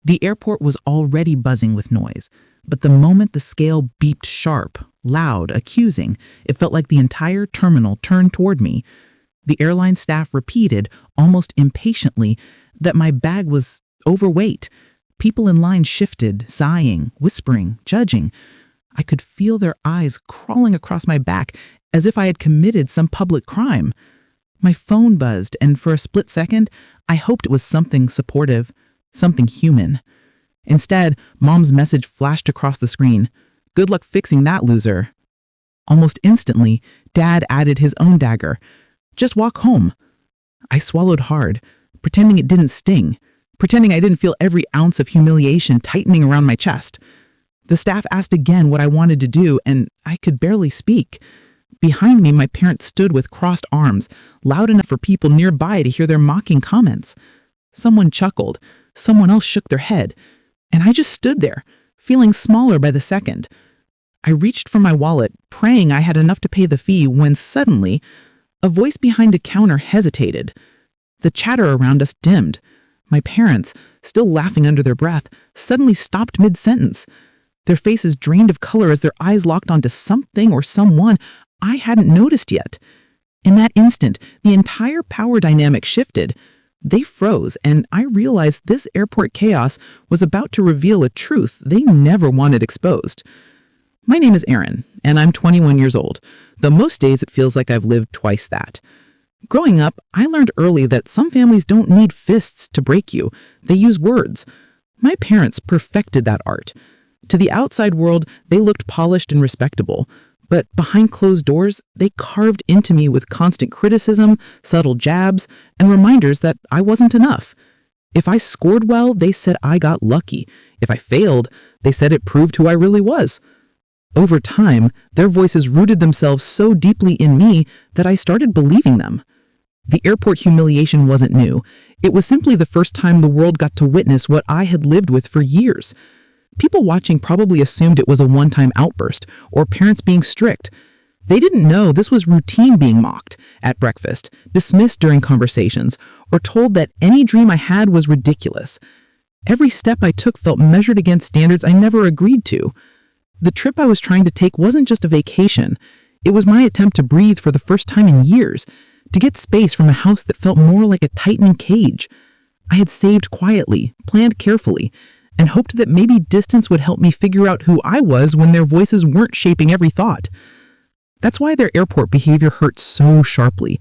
The airport was already buzzing with noise, but the moment the scale beeped sharp, loud, accusing, it felt like the entire terminal turned toward me. The airline staff repeated, almost impatiently, that my bag was overweight. People in line shifted, sighing, whispering, judging. I could feel their eyes crawling across my back as if I had committed some public crime. My phone buzzed, and for a split second, I hoped it was something supportive, something human. Instead, Mom's message flashed across the screen. "Good luck fixing that, loser." Almost instantly, Dad added his own dagger. "Just walk home." I swallowed hard, pretending it didn't sting, pretending I didn't feel every ounce of humiliation tightening around my chest. The staff asked again what I wanted to do, and I could barely speak. Behind me, my parents stood with crossed arms, loud enough for people nearby to hear their mocking comments. Someone chuckled, someone else shook their head, and I just stood there, feeling smaller by the second. I reached for my wallet, praying I had enough to pay the fee, when suddenly, a voice behind a counter hesitated. The chatter around us dimmed. My parents, still laughing under their breath, suddenly stopped mid-sentence. Their faces drained of color as their eyes locked onto something or someone I hadn't noticed yet. In that instant, the entire power dynamic shifted. They froze, and I realized this airport chaos was about to reveal a truth they never wanted exposed. My name is Aaron, and I'm 21 years old, though most days it feels like I've lived twice that. Growing up, I learned early that some families don't need fists to break you. They use words. My parents perfected that art. To the outside world, they looked polished and respectable. But behind closed doors, they carved into me with constant criticism, subtle jabs, and reminders that I wasn't enough. If I scored well, they said I got lucky. If I failed, they said it proved who I really was. Over time, their voices rooted themselves so deeply in me that I started believing them. The airport humiliation wasn't new. It was simply the first time the world got to witness what I had lived with for years. People watching probably assumed it was a one-time outburst or parents being strict. They didn't know this was routine, being mocked at breakfast, dismissed during conversations, or told that any dream I had was ridiculous. Every step I took felt measured against standards I never agreed to. The trip I was trying to take wasn't just a vacation. It was my attempt to breathe for the first time in years, to get space from a house that felt more like a tightening cage. I had saved quietly, planned carefully, and hoped that maybe distance would help me figure out who I was when their voices weren't shaping every thought. That's why their airport behavior hurt so sharply.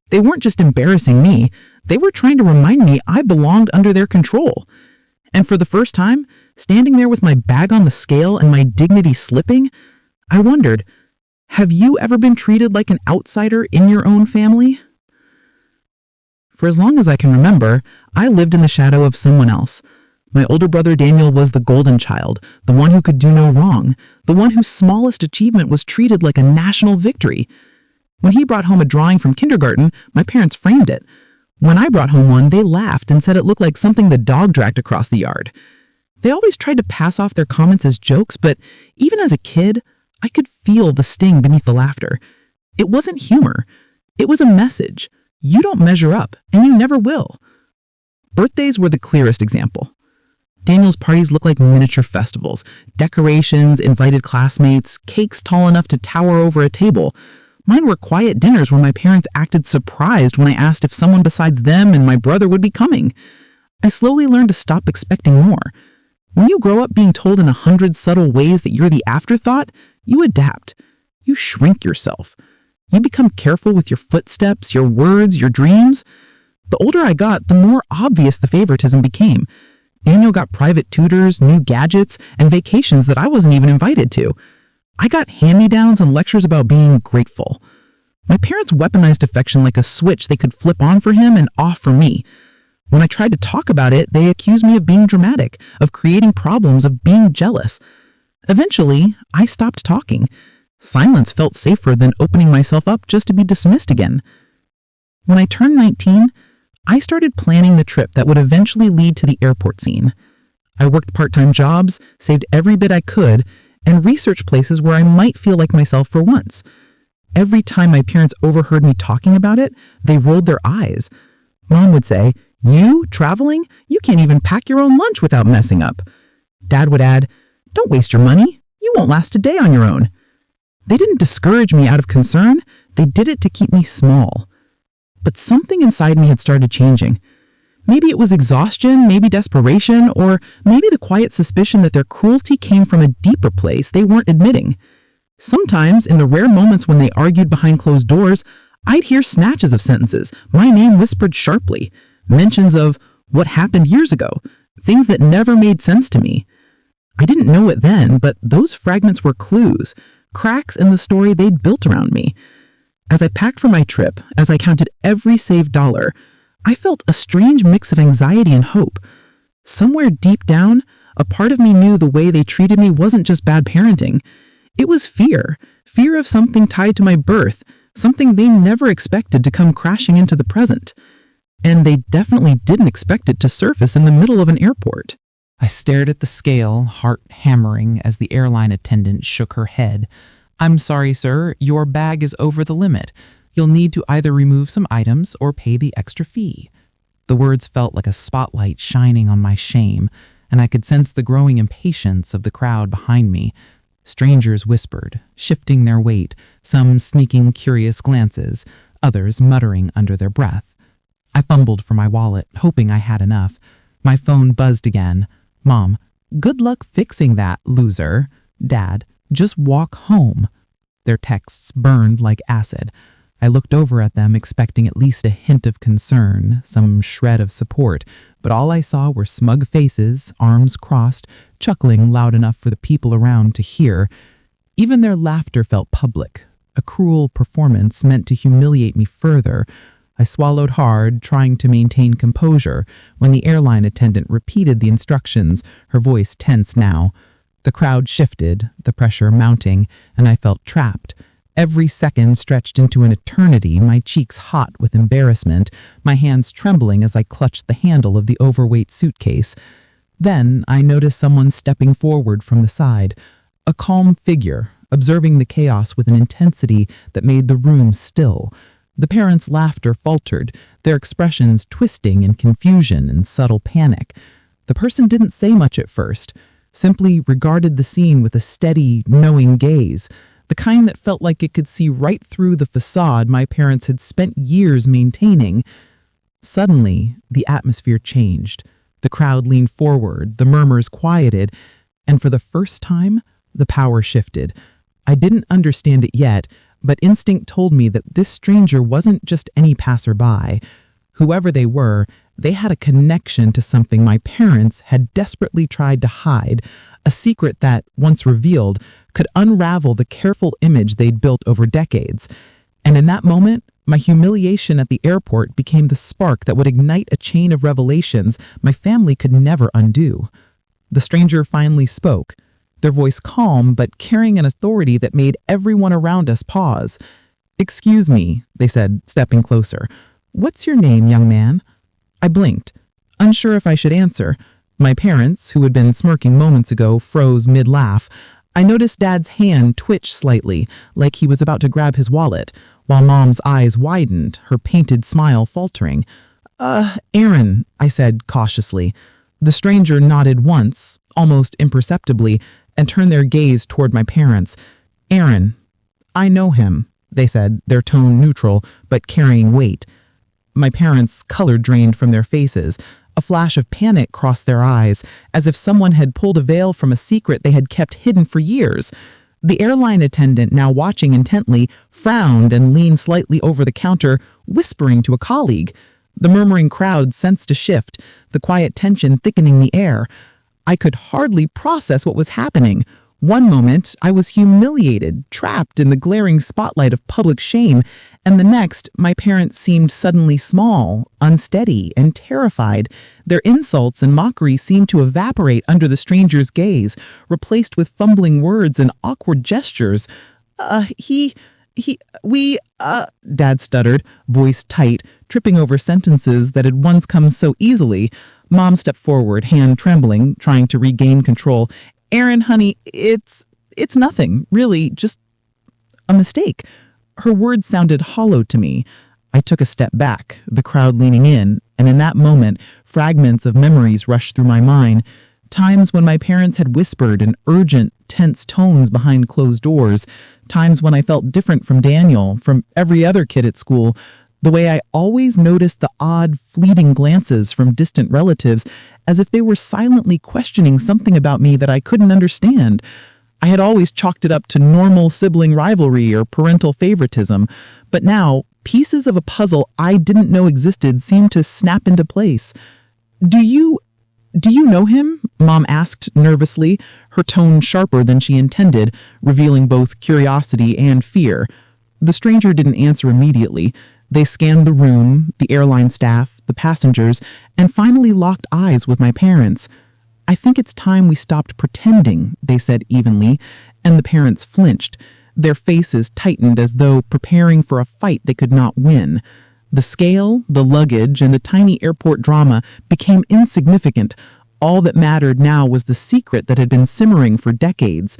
They weren't just embarrassing me, they were trying to remind me I belonged under their control. And for the first time, standing there with my bag on the scale and my dignity slipping, I wondered, have you ever been treated like an outsider in your own family? For as long as I can remember, I lived in the shadow of someone else. My older brother Daniel was the golden child, the one who could do no wrong, the one whose smallest achievement was treated like a national victory. When he brought home a drawing from kindergarten, my parents framed it. When I brought home one, they laughed and said it looked like something the dog dragged across the yard. They always tried to pass off their comments as jokes, but even as a kid, I could feel the sting beneath the laughter. It wasn't humor. It was a message. You don't measure up, and you never will. Birthdays were the clearest example. Daniel's parties looked like miniature festivals, decorations, invited classmates, cakes tall enough to tower over a table. Mine were quiet dinners where my parents acted surprised when I asked if someone besides them and my brother would be coming. I slowly learned to stop expecting more. When you grow up being told in 100 subtle ways that you're the afterthought, you adapt. You shrink yourself. You become careful with your footsteps, your words, your dreams. The older I got, the more obvious the favoritism became. Daniel got private tutors, new gadgets, and vacations that I wasn't even invited to. I got hand-me-downs and lectures about being grateful. My parents weaponized affection like a switch they could flip on for him and off for me. When I tried to talk about it, they accused me of being dramatic, of creating problems, of being jealous. Eventually, I stopped talking. Silence felt safer than opening myself up just to be dismissed again. When I turned 19, I started planning the trip that would eventually lead to the airport scene. I worked part-time jobs, saved every bit I could, and researched places where I might feel like myself for once. Every time my parents overheard me talking about it, they rolled their eyes. Mom would say, You traveling? You can't even pack your own lunch without messing up. Dad would add, don't waste your money. You won't last a day on your own. They didn't discourage me out of concern. They did it to keep me small. But something inside me had started changing. Maybe it was exhaustion, maybe desperation, or maybe the quiet suspicion that their cruelty came from a deeper place they weren't admitting. Sometimes, in the rare moments when they argued behind closed doors, I'd hear snatches of sentences, my name whispered sharply, mentions of what happened years ago, things that never made sense to me. I didn't know it then, but those fragments were clues, cracks in the story they'd built around me. As I packed for my trip, as I counted every saved dollar, I felt a strange mix of anxiety and hope. Somewhere deep down, a part of me knew the way they treated me wasn't just bad parenting. It was fear of something tied to my birth, something they never expected to come crashing into the present. And they definitely didn't expect it to surface in the middle of an airport. I stared at the scale, heart hammering, as the airline attendant shook her head. I'm sorry, sir, your bag is over the limit. You'll need to either remove some items or pay the extra fee. The words felt like a spotlight shining on my shame, and I could sense the growing impatience of the crowd behind me. Strangers whispered, shifting their weight, some sneaking curious glances, others muttering under their breath. I fumbled for my wallet, hoping I had enough. My phone buzzed again. Mom, good luck fixing that, loser. Dad, just walk home. Their texts burned like acid. I looked over at them, expecting at least a hint of concern, some shred of support, but all I saw were smug faces, arms crossed, chuckling loud enough for the people around to hear. Even their laughter felt public, a cruel performance meant to humiliate me further. I swallowed hard, trying to maintain composure, when the airline attendant repeated the instructions, her voice tense now. The crowd shifted, the pressure mounting, and I felt trapped. Every second stretched into an eternity, my cheeks hot with embarrassment, my hands trembling as I clutched the handle of the overweight suitcase. Then I noticed someone stepping forward from the side, a calm figure, observing the chaos with an intensity that made the room still. The parents' laughter faltered, their expressions twisting in confusion and subtle panic. The person didn't say much at first, simply regarded the scene with a steady, knowing gaze, the kind that felt like it could see right through the facade my parents had spent years maintaining. Suddenly, the atmosphere changed. The crowd leaned forward, the murmurs quieted, and for the first time, the power shifted. I didn't understand it yet, but instinct told me that this stranger wasn't just any passerby. Whoever they were, they had a connection to something my parents had desperately tried to hide, a secret that, once revealed, could unravel the careful image they'd built over decades. And in that moment, my humiliation at the airport became the spark that would ignite a chain of revelations my family could never undo. The stranger finally spoke, their voice calm but carrying an authority that made everyone around us pause. "Excuse me," they said, stepping closer. "What's your name, young man?" I blinked, unsure if I should answer. My parents, who had been smirking moments ago, froze mid-laugh. I noticed Dad's hand twitch slightly, like he was about to grab his wallet, while Mom's eyes widened, her painted smile faltering. Aaron," I said cautiously. The stranger nodded once, almost imperceptibly, and turned their gaze toward my parents. "Aaron, I know him," they said, their tone neutral, but carrying weight. My parents' color drained from their faces. A flash of panic crossed their eyes, as if someone had pulled a veil from a secret they had kept hidden for years. The airline attendant, now watching intently, frowned and leaned slightly over the counter, whispering to a colleague. The murmuring crowd sensed a shift, the quiet tension thickening the air. I could hardly process what was happening. One moment, I was humiliated, trapped in the glaring spotlight of public shame, and the next, my parents seemed suddenly small, unsteady, and terrified. Their insults and mockery seemed to evaporate under the stranger's gaze, replaced with fumbling words and awkward gestures. Dad stuttered, voice tight, tripping over sentences that had once come so easily. Mom stepped forward, hand trembling, trying to regain control. "Aaron, honey, it's nothing, really, just a mistake." Her words sounded hollow to me. I took a step back, the crowd leaning in, And in that moment, fragments of memories rushed through my mind. Times when my parents had whispered in urgent, tense tones behind closed doors. Times when I felt different from Daniel, from every other kid at school. The way I always noticed the odd, fleeting glances from distant relatives, as if they were silently questioning something about me that I couldn't understand. I had always chalked it up to normal sibling rivalry or parental favoritism, but now, pieces of a puzzle I didn't know existed seemed to snap into place. Do you know him?" Mom asked nervously, her tone sharper than she intended, revealing both curiosity and fear. The stranger didn't answer immediately. They scanned the room, the airline staff, the passengers, and finally locked eyes with my parents. "I think it's time we stopped pretending," they said evenly, and the parents flinched. Their faces tightened as though preparing for a fight they could not win. The scale, the luggage, and the tiny airport drama became insignificant. All that mattered now was the secret that had been simmering for decades.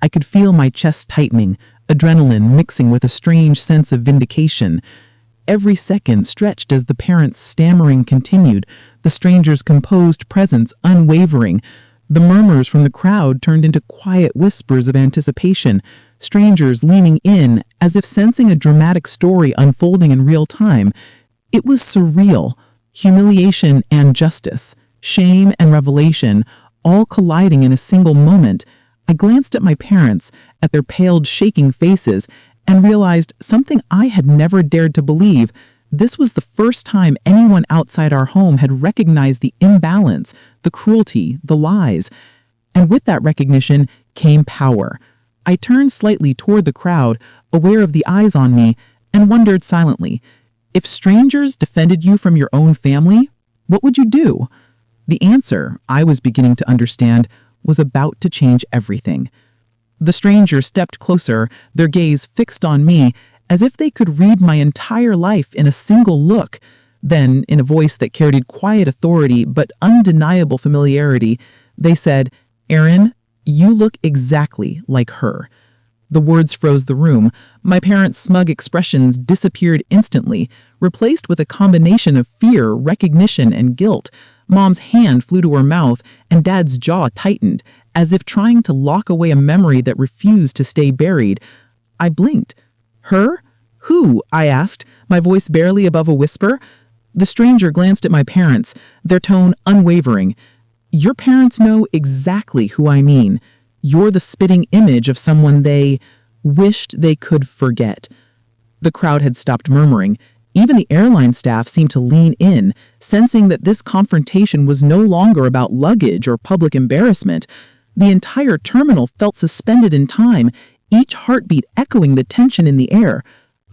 I could feel my chest tightening, adrenaline mixing with a strange sense of vindication. Every second stretched as the parents' stammering continued, the stranger's composed presence unwavering. The murmurs from the crowd turned into quiet whispers of anticipation, strangers leaning in as if sensing a dramatic story unfolding in real time. It was surreal, humiliation and justice, shame and revelation, all colliding in a single moment. I glanced at my parents, at their paled, shaking faces, and realized something I had never dared to believe. This was the first time anyone outside our home had recognized the imbalance, the cruelty, the lies. And with that recognition came power. I turned slightly toward the crowd, aware of the eyes on me, and wondered silently, if strangers defended you from your own family, what would you do? The answer, I was beginning to understand, was about to change everything. The stranger stepped closer, their gaze fixed on me, as if they could read my entire life in a single look. Then, in a voice that carried quiet authority but undeniable familiarity, they said, "Aaron, you look exactly like her." The words froze the room. My parents' smug expressions disappeared instantly, replaced with a combination of fear, recognition, and guilt. Mom's hand flew to her mouth, and Dad's jaw tightened, as if trying to lock away a memory that refused to stay buried. I blinked. "Her? Who?" I asked, my voice barely above a whisper. The stranger glanced at my parents, their tone unwavering. "Your parents know exactly who I mean. You're the spitting image of someone they wished they could forget." The crowd had stopped murmuring. Even the airline staff seemed to lean in, sensing that this confrontation was no longer about luggage or public embarrassment. The entire terminal felt suspended in time, each heartbeat echoing the tension in the air.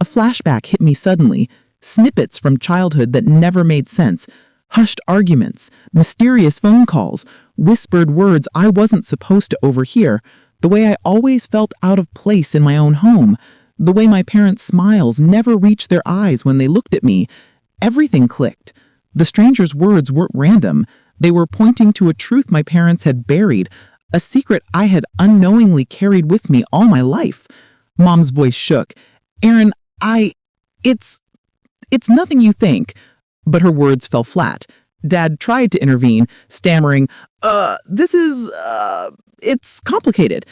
A flashback hit me suddenly, snippets from childhood that never made sense, hushed arguments, mysterious phone calls, whispered words I wasn't supposed to overhear, the way I always felt out of place in my own home, the way my parents' smiles never reached their eyes when they looked at me. Everything clicked. The stranger's words weren't random. They were pointing to a truth my parents had buried, a secret I had unknowingly carried with me all my life. Mom's voice shook. "Aaron, it's nothing you think." But her words fell flat. Dad tried to intervene, stammering, it's complicated."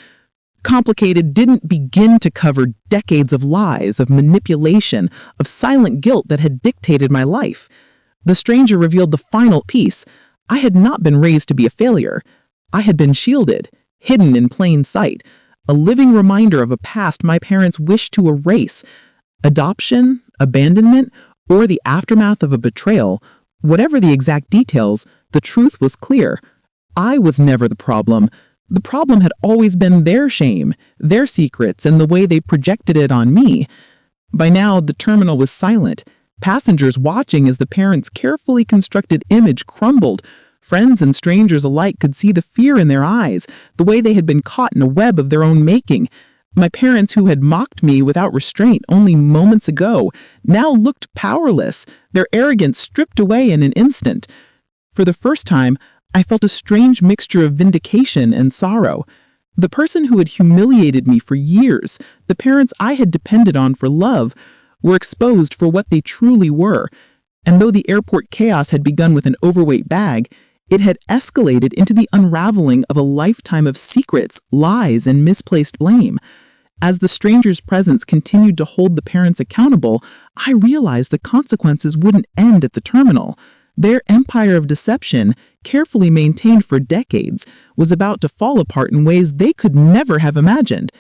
Complicated didn't begin to cover decades of lies, of manipulation, of silent guilt that had dictated my life. The stranger revealed the final piece. I had not been raised to be a failure. I had been shielded, hidden in plain sight, a living reminder of a past my parents wished to erase. Adoption, abandonment, or the aftermath of a betrayal, whatever the exact details, the truth was clear. I was never the problem. The problem had always been their shame, their secrets, and the way they projected it on me. By now, the terminal was silent, passengers watching as the parents' carefully constructed image crumbled. Friends and strangers alike could see the fear in their eyes, the way they had been caught in a web of their own making. My parents, who had mocked me without restraint only moments ago, now looked powerless, their arrogance stripped away in an instant. For the first time, I felt a strange mixture of vindication and sorrow. The person who had humiliated me for years, the parents I had depended on for love, were exposed for what they truly were. And though the airport chaos had begun with an overweight bag, it had escalated into the unraveling of a lifetime of secrets, lies, and misplaced blame. As the stranger's presence continued to hold the parents accountable, I realized the consequences wouldn't end at the terminal. Their empire of deception, carefully maintained for decades, was about to fall apart in ways they could never have imagined.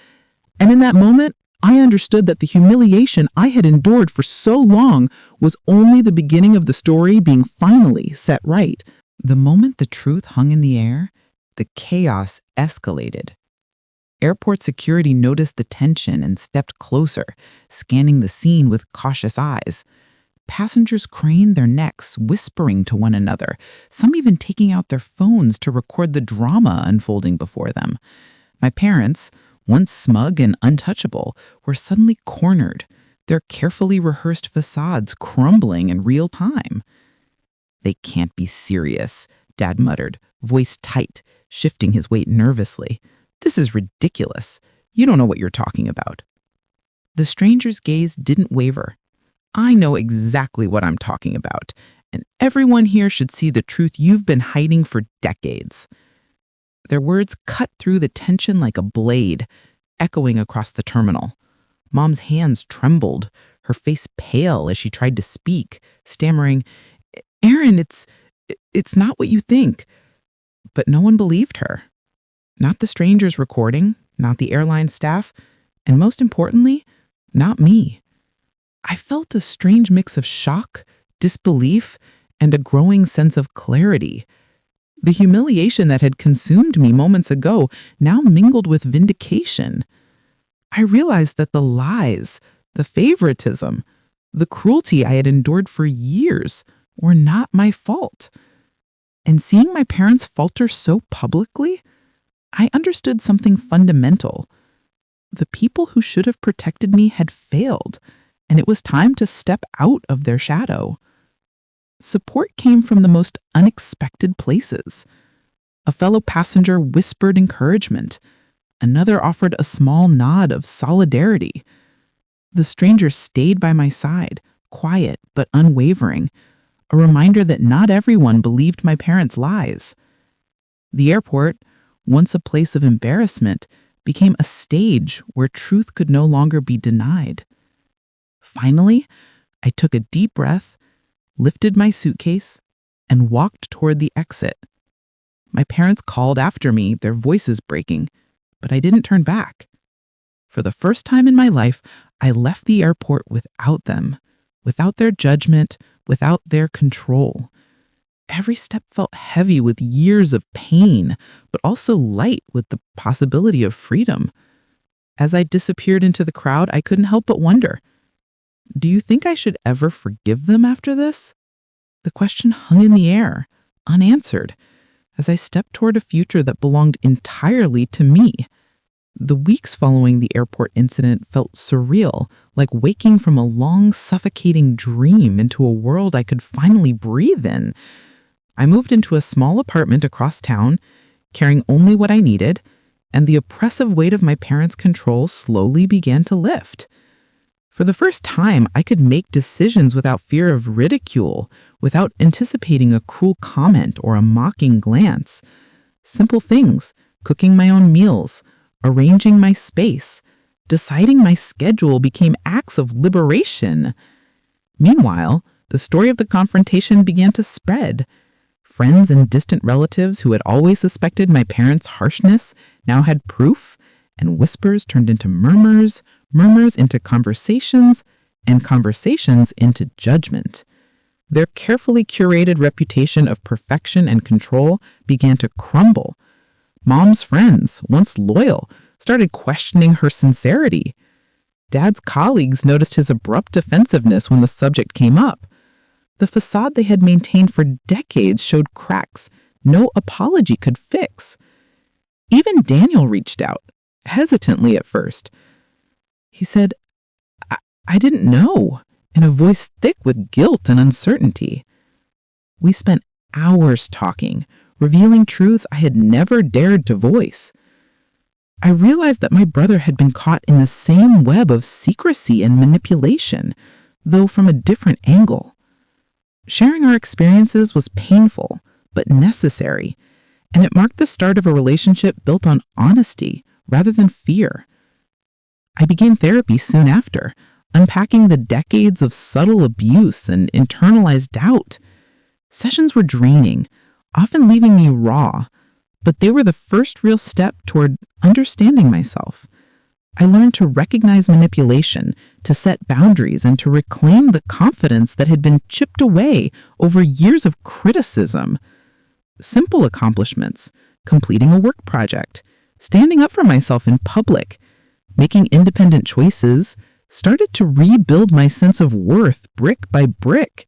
And in that moment, I understood that the humiliation I had endured for so long was only the beginning of the story being finally set right. The moment the truth hung in the air, the chaos escalated. Airport security noticed the tension and stepped closer, scanning the scene with cautious eyes. Passengers craned their necks, whispering to one another, some even taking out their phones to record the drama unfolding before them. My parents, once smug and untouchable, were suddenly cornered, their carefully rehearsed facades crumbling in real time. "They can't be serious," Dad muttered, voice tight, shifting his weight nervously. "This is ridiculous. You don't know what you're talking about." The stranger's gaze didn't waver. "I know exactly what I'm talking about, and everyone here should see the truth you've been hiding for decades." Their words cut through the tension like a blade, echoing across the terminal. Mom's hands trembled, her face pale as she tried to speak, stammering, "Aaron, it's not what you think." But no one believed her. Not the strangers recording, not the airline staff, and most importantly, not me. I felt a strange mix of shock, disbelief, and a growing sense of clarity. The humiliation that had consumed me moments ago now mingled with vindication. I realized that the lies, the favoritism, the cruelty I had endured for years were not my fault. And seeing my parents falter so publicly, I understood something fundamental. The people who should have protected me had failed, and it was time to step out of their shadow. Support came from the most unexpected places. A fellow passenger whispered encouragement. Another offered a small nod of solidarity. The stranger stayed by my side, quiet but unwavering, a reminder that not everyone believed my parents' lies. The airport, once a place of embarrassment, became a stage where truth could no longer be denied. Finally, I took a deep breath, lifted my suitcase, and walked toward the exit. My parents called after me, their voices breaking, but I didn't turn back. For the first time in my life, I left the airport without them, without their judgment, without their control. Every step felt heavy with years of pain, but also light with the possibility of freedom. As I disappeared into the crowd, I couldn't help but wonder, do you think I should ever forgive them after this? The question hung in the air, unanswered, as I stepped toward a future that belonged entirely to me. The weeks following the airport incident felt surreal, like waking from a long, suffocating dream into a world I could finally breathe in. I moved into a small apartment across town, carrying only what I needed, and the oppressive weight of my parents' control slowly began to lift. For the first time, I could make decisions without fear of ridicule, without anticipating a cruel comment or a mocking glance. Simple things, cooking my own meals, arranging my space, deciding my schedule became acts of liberation. Meanwhile, the story of the confrontation began to spread. Friends and distant relatives who had always suspected my parents' harshness now had proof, and whispers turned into murmurs, murmurs into conversations, and conversations into judgment. Their carefully curated reputation of perfection and control began to crumble. Mom's friends, once loyal, started questioning her sincerity. Dad's colleagues noticed his abrupt defensiveness when the subject came up. The facade they had maintained for decades showed cracks no apology could fix. Even Daniel reached out, hesitantly at first. He said, I didn't know, in a voice thick with guilt and uncertainty. We spent hours talking, revealing truths I had never dared to voice. I realized that my brother had been caught in the same web of secrecy and manipulation, though from a different angle. Sharing our experiences was painful, but necessary, and it marked the start of a relationship built on honesty rather than fear. I began therapy soon after, unpacking the decades of subtle abuse and internalized doubt. Sessions were draining, often leaving me raw, but they were the first real step toward understanding myself. I learned to recognize manipulation, to set boundaries, and to reclaim the confidence that had been chipped away over years of criticism. Simple accomplishments, completing a work project, standing up for myself in public, making independent choices, started to rebuild my sense of worth brick by brick.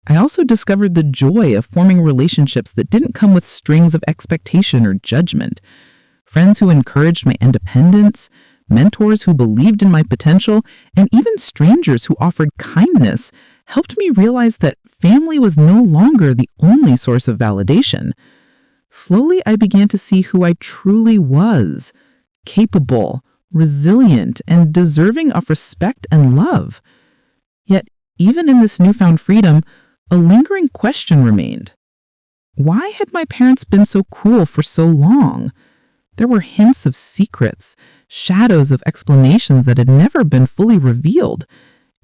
I also discovered the joy of forming relationships that didn't come with strings of expectation or judgment. Friends who encouraged my independence, mentors who believed in my potential, and even strangers who offered kindness helped me realize that family was no longer the only source of validation. Slowly, I began to see who I truly was: capable, resilient, and deserving of respect and love. Yet, even in this newfound freedom, a lingering question remained. Why had my parents been so cruel for so long? There were hints of secrets, shadows of explanations that had never been fully revealed,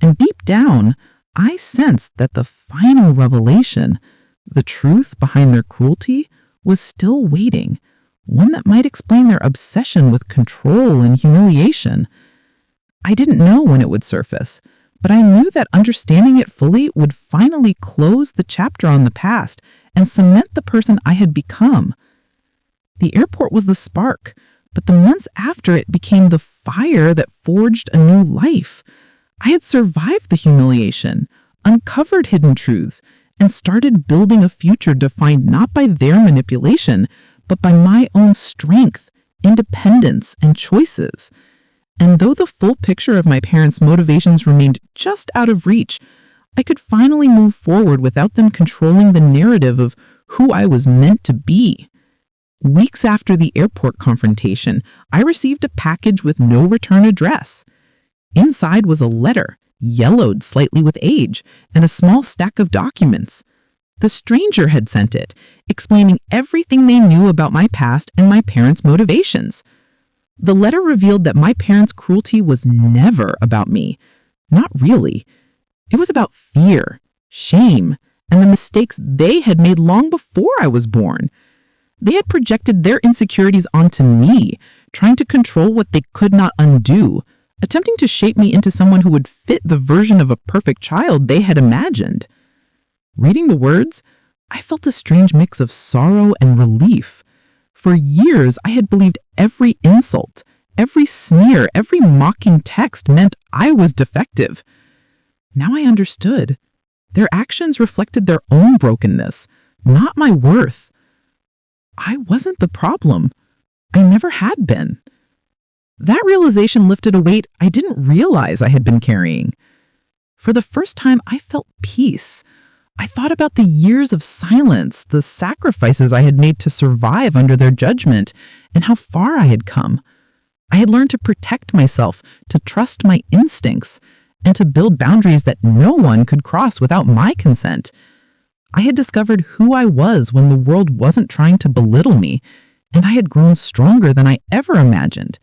and deep down, I sensed that the final revelation, the truth behind their cruelty, was still waiting, one that might explain their obsession with control and humiliation. I didn't know when it would surface, but I knew that understanding it fully would finally close the chapter on the past and cement the person I had become. The airport was the spark, but the months after it became the fire that forged a new life. I had survived the humiliation, uncovered hidden truths, and started building a future defined not by their manipulation, but by my own strength, independence, and choices. And though the full picture of my parents' motivations remained just out of reach, I could finally move forward without them controlling the narrative of who I was meant to be. Weeks after the airport confrontation, I received a package with no return address. Inside was a letter, yellowed slightly with age, and a small stack of documents. The stranger had sent it, explaining everything they knew about my past and my parents' motivations. The letter revealed that my parents' cruelty was never about me. Not really. It was about fear, shame, and the mistakes they had made long before I was born. They had projected their insecurities onto me, trying to control what they could not undo, attempting to shape me into someone who would fit the version of a perfect child they had imagined. Reading the words, I felt a strange mix of sorrow and relief. For years, I had believed every insult, every sneer, every mocking text meant I was defective. Now I understood. Their actions reflected their own brokenness, not my worth. I wasn't the problem. I never had been. That realization lifted a weight I didn't realize I had been carrying. For the first time, I felt peace. I thought about the years of silence, the sacrifices I had made to survive under their judgment, and how far I had come. I had learned to protect myself, to trust my instincts, and to build boundaries that no one could cross without my consent. I had discovered who I was when the world wasn't trying to belittle me, and I had grown stronger than I ever imagined.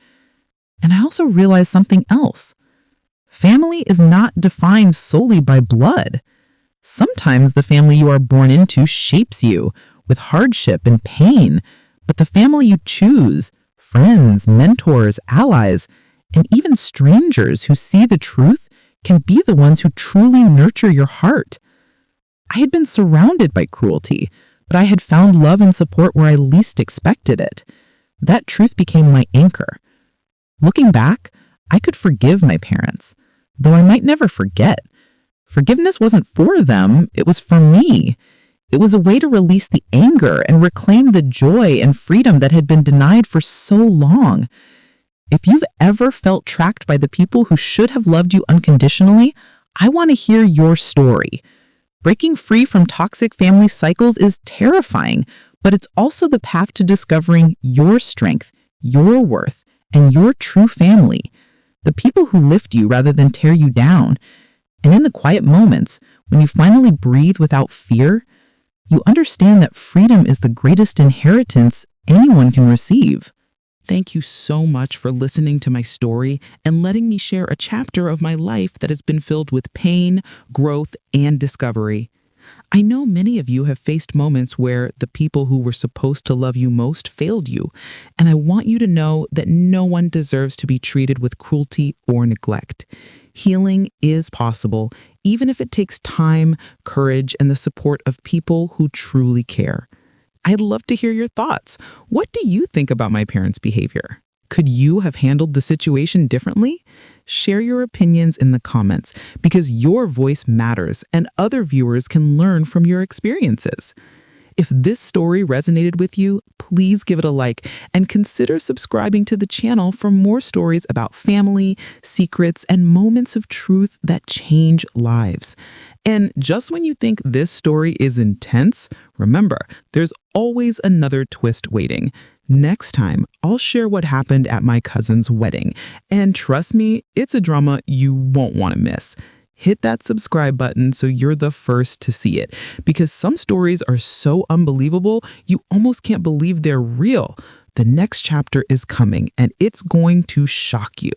And I also realized something else. Family is not defined solely by blood. Sometimes the family you are born into shapes you with hardship and pain, but the family you choose, friends, mentors, allies, and even strangers who see the truth, can be the ones who truly nurture your heart. I had been surrounded by cruelty, but I had found love and support where I least expected it. That truth became my anchor. Looking back, I could forgive my parents, though I might never forget. Forgiveness wasn't for them, it was for me. It was a way to release the anger and reclaim the joy and freedom that had been denied for so long. If you've ever felt trapped by the people who should have loved you unconditionally, I want to hear your story. Breaking free from toxic family cycles is terrifying, but it's also the path to discovering your strength, your worth, and your true family. The people who lift you rather than tear you down. And in the quiet moments, when you finally breathe without fear, you understand that freedom is the greatest inheritance anyone can receive. Thank you so much for listening to my story and letting me share a chapter of my life that has been filled with pain, growth, and discovery. I know many of you have faced moments where the people who were supposed to love you most failed you, and I want you to know that no one deserves to be treated with cruelty or neglect. Healing is possible, even if it takes time, courage, and the support of people who truly care. I'd love to hear your thoughts. What do you think about my parents' behavior? Could you have handled the situation differently? Share your opinions in the comments because your voice matters and other viewers can learn from your experiences. If this story resonated with you, please give it a like and consider subscribing to the channel for more stories about family, secrets, and moments of truth that change lives. And just when you think this story is intense, remember, there's always another twist waiting. Next time, I'll share what happened at my cousin's wedding. And trust me, it's a drama you won't want to miss. Hit that subscribe button so you're the first to see it, because some stories are so unbelievable, you almost can't believe they're real. The next chapter is coming, and it's going to shock you.